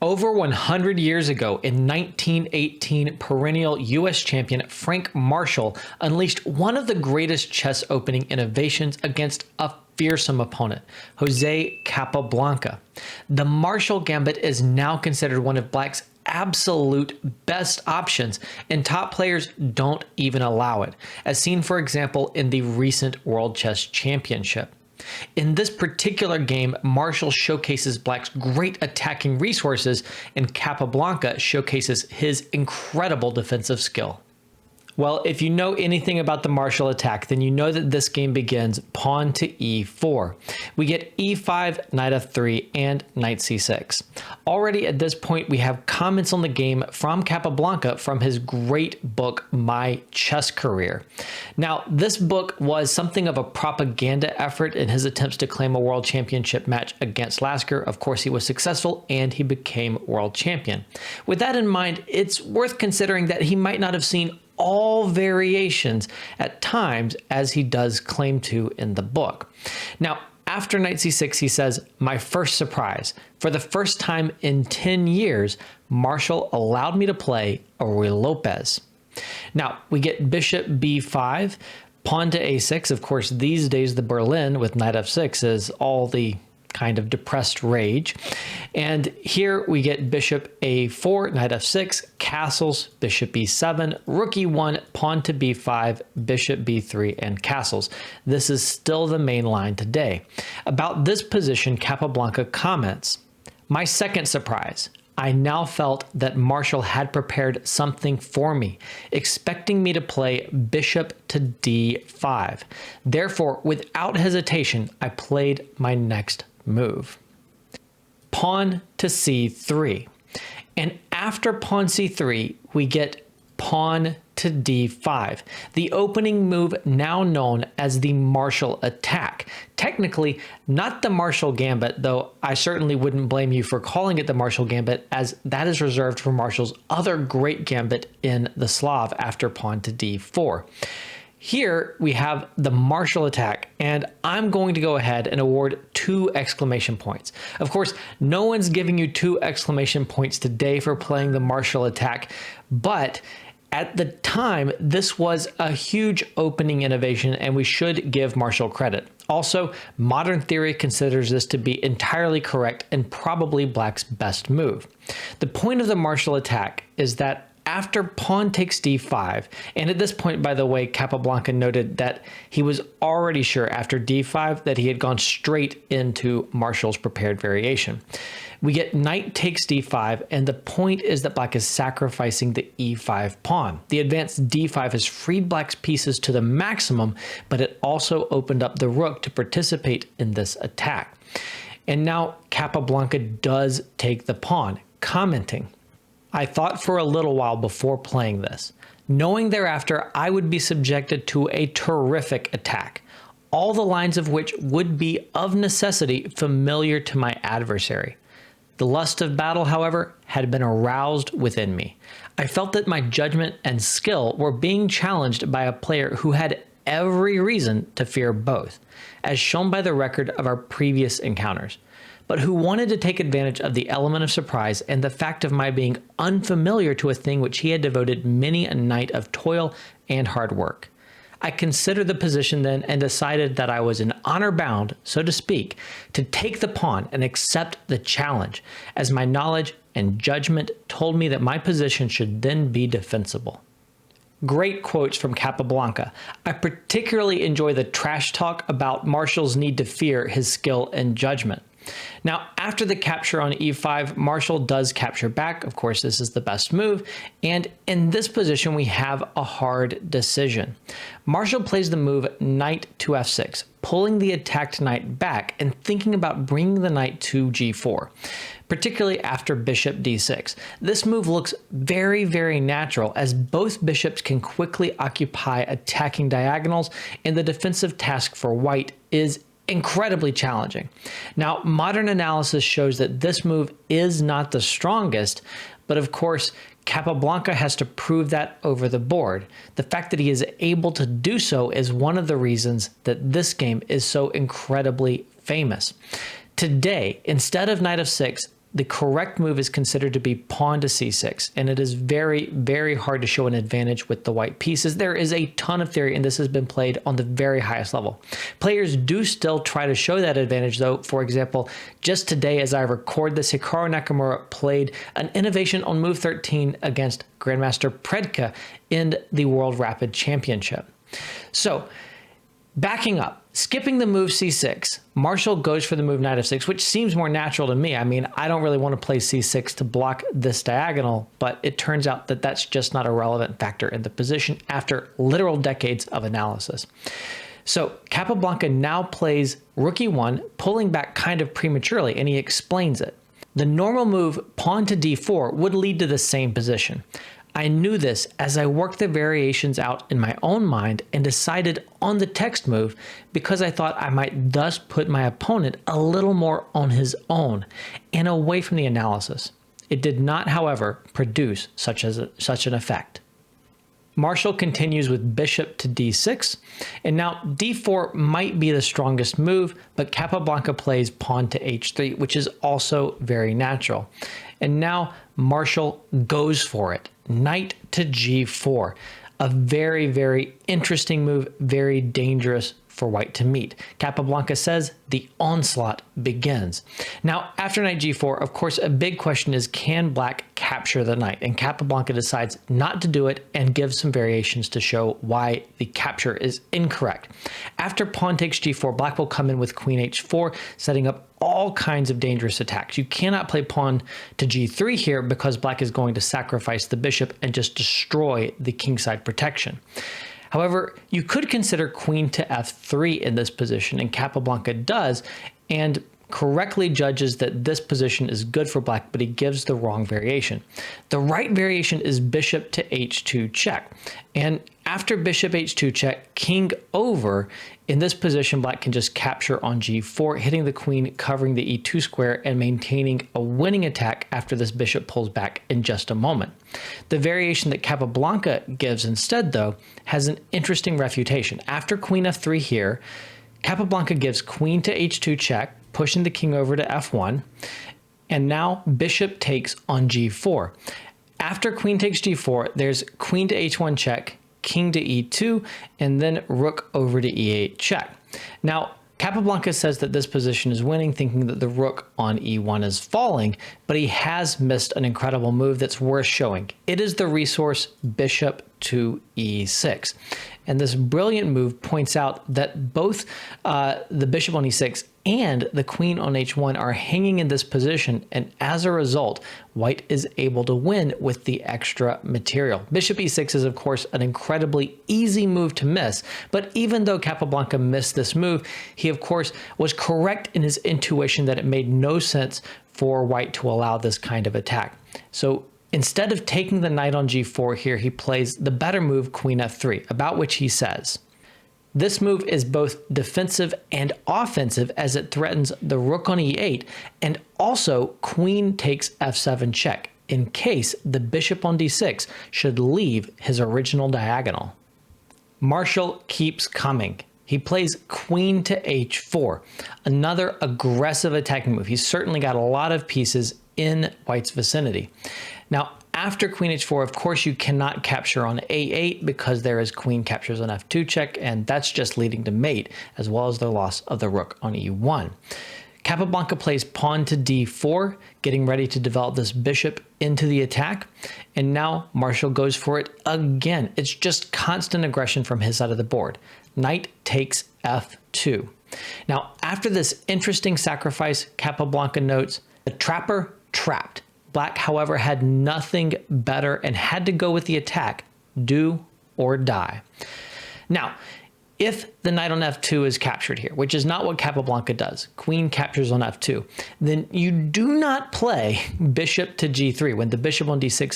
Over 100 years ago, in 1918, perennial U.S. champion Frank Marshall unleashed one of the greatest chess opening innovations against a fearsome opponent, Jose Capablanca. The Marshall Gambit is now considered one of Black's absolute best options, and top players don't even allow it, as seen, for example, in the recent World Chess Championship. In this particular game, Marshall showcases Black's great attacking resources, and Capablanca showcases his incredible defensive skill. Well, if you know anything about the Marshall attack, then you know that this game begins pawn to e4. We get e5, knight f3, and knight c6. Already at this point, we have comments on the game from Capablanca from his great book, My Chess Career. Now, this book was something of a propaganda effort in his attempts to claim a world championship match against Lasker. Of course, he was successful and he became world champion. With that in mind, it's worth considering that he might not have seen all variations at times, as he does claim to in the book. Now, after knight c6, he says, "My first surprise. For the first time in 10 years, Marshall allowed me to play a Ruy Lopez." Now, we get bishop b5, pawn to a6. Of course, these days, the Berlin with knight f6 is all the kind of depressed rage. And here we get bishop a4, knight f6, castles, bishop b7, rook e1, pawn to b5, bishop b3, and castles. This is still the main line today. About this position, Capablanca comments, "My second surprise. I now felt that Marshall had prepared something for me, expecting me to play bishop to d5. Therefore, without hesitation, I played my next move. Pawn to c3. And after pawn c3, we get pawn to d5, the opening move now known as the Marshall attack. Technically, not the Marshall Gambit, though I certainly wouldn't blame you for calling it the Marshall Gambit, as that is reserved for Marshall's other great gambit in the Slav after pawn to d4. Here we have the Marshall attack, and I'm going to go ahead and award 2 exclamation points. Of course, no one's giving you 2 exclamation points today for playing the Marshall attack, but at the time, this was a huge opening innovation, and we should give Marshall credit. Also, modern theory considers this to be entirely correct and probably Black's best move. The point of the Marshall attack is that after pawn takes d5, and at this point, by the way, Capablanca noted that he was already sure after d5 that he had gone straight into Marshall's prepared variation. We get knight takes d5, and the point is that Black is sacrificing the e5 pawn. The advanced d5 has freed Black's pieces to the maximum, but it also opened up the rook to participate in this attack. And now Capablanca does take the pawn, commenting, "I thought for a little while before playing this, knowing thereafter I would be subjected to a terrific attack, all the lines of which would be of necessity familiar to my adversary. The lust of battle, however, had been aroused within me. I felt that my judgment and skill were being challenged by a player who had every reason to fear both, as shown by the record of our previous encounters, but who wanted to take advantage of the element of surprise and the fact of my being unfamiliar to a thing which he had devoted many a night of toil and hard work. I considered the position then and decided that I was in honor bound, so to speak, to take the pawn and accept the challenge, as my knowledge and judgment told me that my position should then be defensible." Great quotes from Capablanca. I particularly enjoy the trash talk about Marshall's need to fear his skill and judgment. Now, after the capture on e5, Marshall does capture back. Of course, this is the best move. And in this position, we have a hard decision. Marshall plays the move knight to f6, pulling the attacked knight back and thinking about bringing the knight to g4, particularly after bishop d6. This move looks very, very natural, as both bishops can quickly occupy attacking diagonals, and the defensive task for white is incredibly challenging. Now, modern analysis shows that this move is not the strongest, but of course, Capablanca has to prove that over the board. The fact that he is able to do so is one of the reasons that this game is so incredibly famous. Today, instead of knight f6, the correct move is considered to be pawn to c6, and it is very, very hard to show an advantage with the white pieces. There is a ton of theory, and this has been played on the very highest level. Players do still try to show that advantage, though. For example, just today as I record this, Hikaru Nakamura played an innovation on move 13 against Grandmaster Predka in the World Rapid Championship. So, backing up, skipping the move c6, Marshall goes for the move knight f6, which seems more natural to me. I mean, I don't really want to play c6 to block this diagonal, but it turns out that that's just not a relevant factor in the position after literal decades of analysis. So Capablanca now plays rook e1, pulling back kind of prematurely, and he explains it. The normal move, pawn to d4, would lead to the same position. I knew this as I worked the variations out in my own mind and decided on the text move because I thought I might thus put my opponent a little more on his own and away from the analysis. It did not, however, produce such an effect. Marshall continues with bishop to d6, and now d4 might be the strongest move, but Capablanca plays pawn to h3, which is also very natural. And now Marshall goes for it. Knight to g4. A very, very interesting move, very dangerous for white to meet. Capablanca says the onslaught begins. Now, after knight g4, of course, a big question is, can black capture the knight? And Capablanca decides not to do it and gives some variations to show why the capture is incorrect. After pawn takes g4, black will come in with queen h4, setting up all kinds of dangerous attacks. You cannot play pawn to g3 here because black is going to sacrifice the bishop and just destroy the kingside protection. However, you could consider queen to f3 in this position, and Capablanca does, and correctly judges that this position is good for black, but he gives the wrong variation. The right variation is bishop to h2 check. And after bishop h2 check, king over, in this position, black can just capture on g4, hitting the queen, covering the e2 square, and maintaining a winning attack after this bishop pulls back in just a moment. The variation that Capablanca gives instead, though, has an interesting refutation. After queen f3 here, Capablanca gives queen to h2 check, pushing the king over to f1, and now bishop takes on g4. After queen takes g4, there's queen to h1 check, king to e2, and then rook over to e8 check. Now, Capablanca says that this position is winning, thinking that the rook on e1 is falling, but he has missed an incredible move that's worth showing. It is the resource bishop to e6. And this brilliant move points out that both the bishop on e6 and the queen on h1 are hanging in this position, and as a result, white is able to win with the extra material. Bishop e6 is, of course, an incredibly easy move to miss, but even though Capablanca missed this move, he, of course, was correct in his intuition that it made no sense for white to allow this kind of attack. So instead of taking the knight on g4 here, he plays the better move, queen f3, about which he says, this move is both defensive and offensive as it threatens the rook on e8 and also queen takes f7 check in case the bishop on d6 should leave his original diagonal. Marshall keeps coming. He plays queen to h4, another aggressive attacking move. He's certainly got a lot of pieces in white's vicinity. Now, after queen h4, of course, you cannot capture on a8 because there is queen captures on f2 check, and that's just leading to mate, as well as the loss of the rook on e1. Capablanca plays pawn to d4, getting ready to develop this bishop into the attack, and now Marshall goes for it again. It's just constant aggression from his side of the board. Knight takes f2. Now, after this interesting sacrifice, Capablanca notes, the trapper trapped. Black, however, had nothing better and had to go with the attack, do or die. Now, if the knight on f2 is captured here, which is not what Capablanca does, queen captures on f2, then you do not play bishop to g3 when the bishop on d6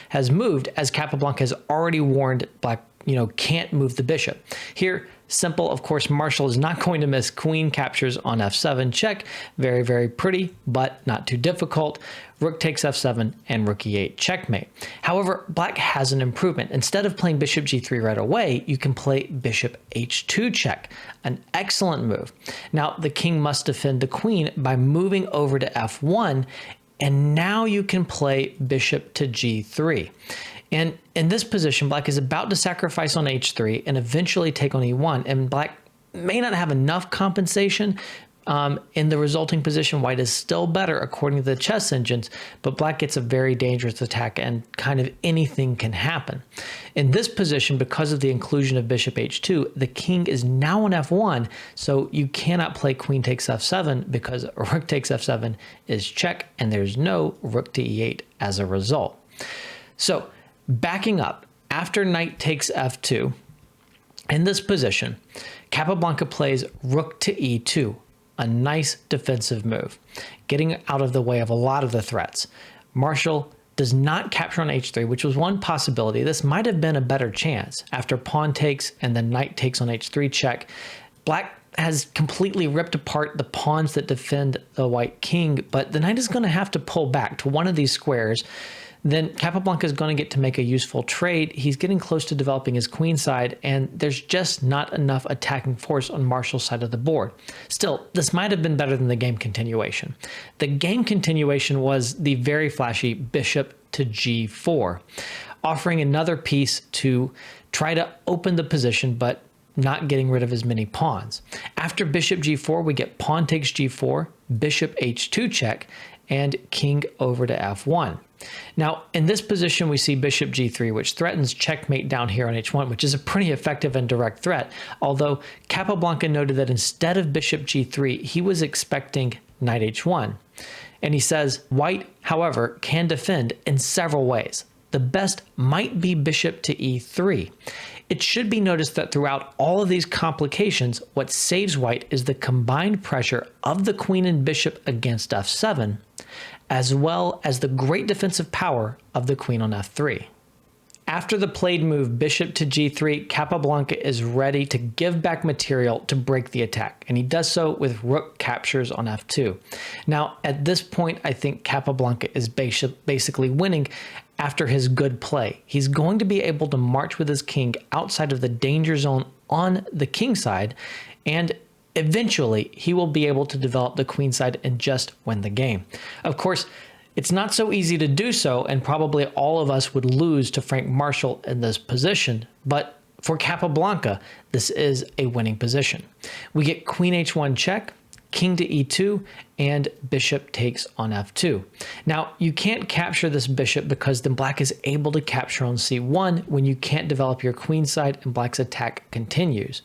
has moved, as Capablanca has already warned black, can't move the bishop. Here, Simple, of course, Marshall is not going to miss queen captures on f7 check. Very, very pretty, but not too difficult. Rook takes f7 and rook e8 checkmate. However, black has an improvement. Instead of playing bishop g3 right away, you can play bishop h2 check, an excellent move. Now, the king must defend the queen by moving over to f1, and now you can play bishop to g3. And in this position, black is about to sacrifice on h3 and eventually take on e1, and black may not have enough compensation in the resulting position. White is still better according to the chess engines, but black gets a very dangerous attack and kind of anything can happen. In this position, because of the inclusion of bishop h2, the king is now on f1, so you cannot play queen takes f7 because rook takes f7 is check, and there's no rook to e8 as a result. So backing up, after knight takes f2, in this position, Capablanca plays rook to e2, a nice defensive move, getting out of the way of a lot of the threats. Marshall does not capture on h3, which was one possibility. This might have been a better chance. After pawn takes and then knight takes on h3 check, black has completely ripped apart the pawns that defend the white king, but the knight is going to have to pull back to one of these squares. Then Capablanca is going to get to make a useful trade. He's getting close to developing his queen side, and there's just not enough attacking force on Marshall's side of the board. Still, this might have been better than the game continuation. The game continuation was the very flashy bishop to g4, offering another piece to try to open the position, but not getting rid of as many pawns. After bishop g4, we get pawn takes g4, bishop h2 check, and king over to f1. Now, in this position, we see bishop g3, which threatens checkmate down here on h1, which is a pretty effective and direct threat, although Capablanca noted that instead of bishop g3, he was expecting knight h1. And he says, white, however, can defend in several ways. The best might be bishop to e3. It should be noticed that throughout all of these complications, what saves white is the combined pressure of the queen and bishop against f7, as well as the great defensive power of the queen on f3. After the played move bishop to g3, Capablanca is ready to give back material to break the attack, and he does so with rook captures on f2. Now, at this point, I think Capablanca is basically winning after his good play. He's going to be able to march with his king outside of the danger zone on the king side, and eventually he will be able to develop the queen side and just win the game. Of course, it's not so easy to do so, and probably all of us would lose to Frank Marshall in this position, but for Capablanca, this is a winning position. We get queen h1 check, king to e2, and bishop takes on f2. Now, you can't capture this bishop because then black is able to capture on c1 when you can't develop your queen side and black's attack continues.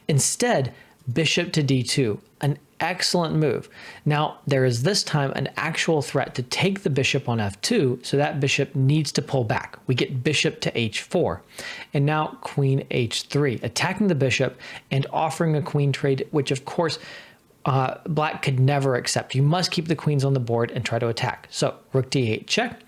Instead, bishop to d2, an excellent move. Now, there is this time an actual threat to take the bishop on f2, so that bishop needs to pull back. We get bishop to h4, and now queen h3, attacking the bishop and offering a queen trade, which of course black could never accept. You must keep the queens on the board and try to attack. So rook d8 check,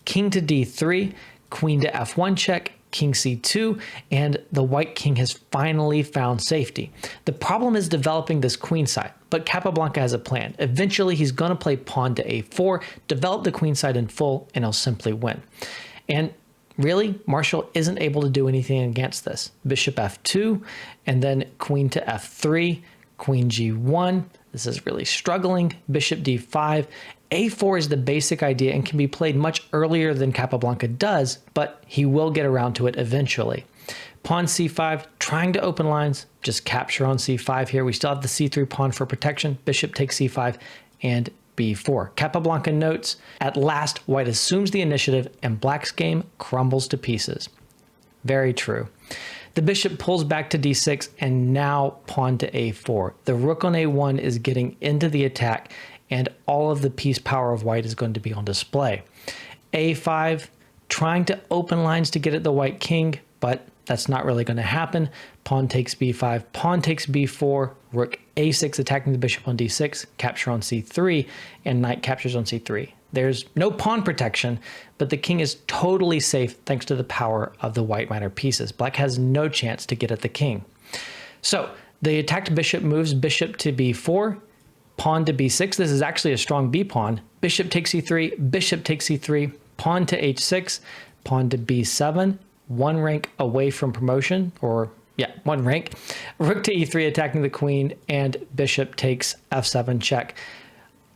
king to d3, queen to f1 check, king c2, and the white king has finally found safety. The problem is developing this queen side, but Capablanca has a plan. Eventually, he's going to play pawn to a4, develop the queen side in full, and he'll simply win. And really, Marshall isn't able to do anything against this. Bishop f2, and then queen to f3, queen g1. This is really struggling. Bishop d5. a4 is the basic idea and can be played much earlier than Capablanca does, but he will get around to it eventually. Pawn c5, trying to open lines, just capture on c5 here. We still have the c3 pawn for protection. Bishop takes c5 and b4. Capablanca notes, at last, white assumes the initiative and black's game crumbles to pieces. Very true. The bishop pulls back to d6 and now pawn to a4. The rook on a1 is getting into the attack, and all of the piece power of white is going to be on display. a5, trying to open lines to get at the white king, but that's not really going to happen. Pawn takes b5, pawn takes b4, rook a6 attacking the bishop on d6, capture on c3, and knight captures on c3. There's no pawn protection, but the king is totally safe thanks to the power of the white minor pieces. Black has no chance to get at the king. So the attacked bishop moves bishop to b4, pawn to b6. This is actually a strong b pawn. Bishop takes e3, bishop takes e3, pawn to h6, pawn to b7, one rank away from promotion, or yeah, one rank. Rook to e3 attacking the queen, and bishop takes f7 check.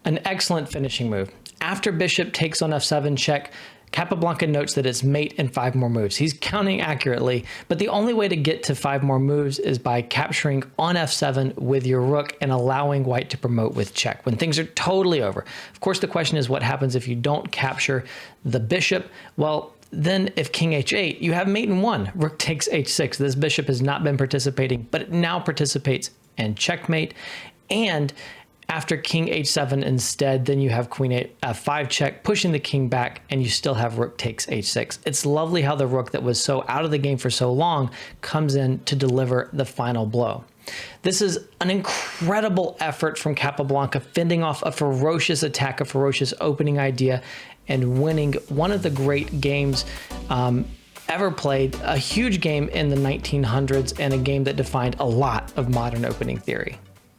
An excellent finishing move. After bishop takes on f7 check, Capablanca notes that it's mate and 5 more moves. He's counting accurately, but the only way to get to 5 more moves is by capturing on f7 with your rook and allowing white to promote with check when things are totally over. Of course, the question is what happens if you don't capture the bishop? Well, then if king h8, you have mate in 1. Rook takes h6. This bishop has not been participating, but it now participates and checkmate. And after king h7 instead, then you have queen f5 check, pushing the king back, and you still have rook takes h6. It's lovely how the rook that was so out of the game for so long comes in to deliver the final blow. This is an incredible effort from Capablanca, fending off a ferocious attack, a ferocious opening idea, and winning one of the great games ever played, a huge game in the 1900s, and a game that defined a lot of modern opening theory.